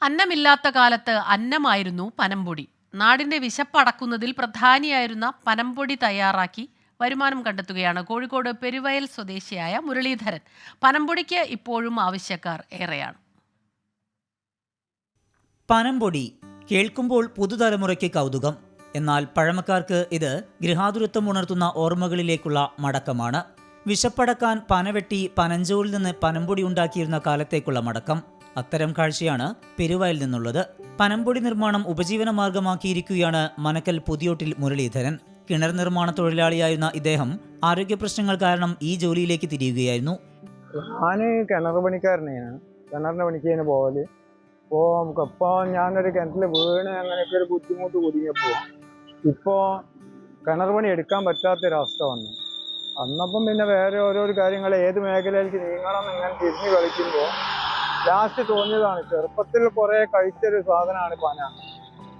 അന്നമില്ലാത്ത കാലത്ത് അന്നമായിരുന്നു പനംപൊടി. നാടിന്റെ വിശപ്പടക്കുന്നതിൽ പ്രധാനിയായിരുന്ന പനംപൊടി തയ്യാറാക്കി വരുമാനം കണ്ടെത്തുകയാണ് കോഴിക്കോട് പെരുവയൽ സ്വദേശിയായ മുരളീധരൻ. പനംപൊടിക്ക് ഇപ്പോഴും ആവശ്യക്കാർ ഏറെയാണ്. പനംപൊടി കേൾക്കുമ്പോൾ പുതുതലമുറയ്ക്ക് കൗതുകം. എന്നാൽ പഴമക്കാർക്ക് ഇത് ഗൃഹാതുരത്വം ഉണർത്തുന്ന ഓർമ്മകളിലേക്കുള്ള മടക്കമാണ്. വിശപ്പടക്കാൻ പനവെട്ടി പനഞ്ചോലിൽ നിന്ന് പനംപൊടി ഉണ്ടാക്കിയിരുന്ന കാലത്തേക്കുള്ള മടക്കം. അത്തരം കാഴ്ചയാണ് പെരുവയൽ നിന്നുള്ളത്. പനംപൊടി നിർമ്മാണം ഉപജീവന മാർഗമാക്കിയിരിക്കുകയാണ് മനക്കൽ പുതിയോട്ടിൽ മുരളീധരൻ. കിണർ നിർമ്മാണ തൊഴിലാളിയായിരുന്ന ഇദ്ദേഹം ആരോഗ്യ പ്രശ്നങ്ങൾ കാരണം ഈ ജോലിയിലേക്ക് തിരിയുകയായിരുന്നു. ഞാൻ കിണർ പണിക്കാരനെയാണ്. കിണറിന്റെ പണിക്ക് പോവല്. ഇപ്പോൾ ഞാനൊരു കിണറ്റിൽ വീണ് അങ്ങനെയൊക്കെ ഒരു ബുദ്ധിമുട്ട് കുടുങ്ങിയപ്പോൾ ഇപ്പോൾ കിണർ പണി എടുക്കാൻ പറ്റാത്തൊരവസ്ഥ വന്നു. അന്നപ്പം പിന്നെ വേറെ ഓരോരോ കാര്യങ്ങൾ ഏത് മേഖലയിലേക്ക് നീങ്ങണം ഇങ്ങനെ തിരിഞ്ഞ് കളിക്കുമ്പോൾ ലാസ്റ്റ് തോന്നിയതാണ്, ചെറുപ്പത്തിൽ കുറേ കഴിച്ചൊരു സാധനമാണ് പന.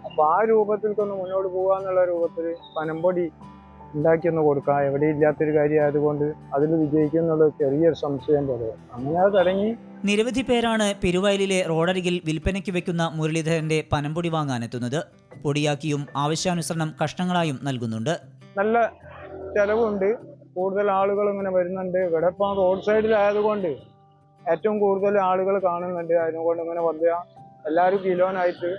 അപ്പോൾ ആ രൂപത്തിൽക്കൊന്ന് മുന്നോട്ട് പോകാന്നുള്ള രൂപത്തിൽ പനംപൊടി ഉണ്ടാക്കിയൊന്ന് കൊടുക്കാം. എവിടെ ഇല്ലാത്തൊരു കാര്യമായതുകൊണ്ട് അതിൽ വിജയിക്കും എന്നുള്ള ചെറിയൊരു സംശയം പോലെ അങ്ങനെ അത് തുടങ്ങി. നിരവധി പേരാണ് പെരുവയലിലെ റോഡരികിൽ വിൽപ്പനയ്ക്ക് വെക്കുന്ന മുരളീധരന്റെ പനംപൊടി വാങ്ങാനെത്തുന്നത്. പൊടിയാക്കിയും ആവശ്യാനുസരണം കഷ്ണങ്ങളായും നൽകുന്നുണ്ട്. നല്ല ചെലവുണ്ട്, കൂടുതൽ ആളുകൾ ഇങ്ങനെ വരുന്നുണ്ട്. ഇവിടെ ഇപ്പം റോഡ് സൈഡിലായതുകൊണ്ട് ഏറ്റവും കൂടുതൽ ആളുകൾ കാണുന്നുണ്ട്. അതിനുകൊണ്ട് ഇങ്ങനെ വരിക എല്ലാവരും കിലോനായിട്ട്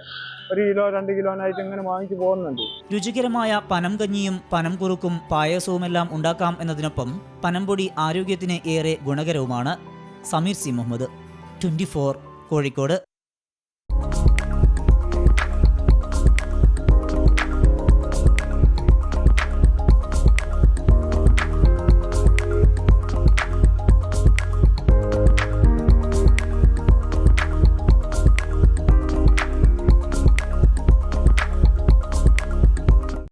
1 കിലോ 2 കിലോനായിട്ട് ഇങ്ങനെ വാങ്ങിച്ചു പോകുന്നുണ്ട്. രുചികരമായ പനം കഞ്ഞിയും പനം കുറുക്കും പായസവുമെല്ലാം ഉണ്ടാക്കാം എന്നതിനൊപ്പം പനംപൊടി ആരോഗ്യത്തിന് ഏറെ ഗുണകരവുമാണ്. സമീർ സി മുഹമ്മദ്, 24 കോഴിക്കോട്.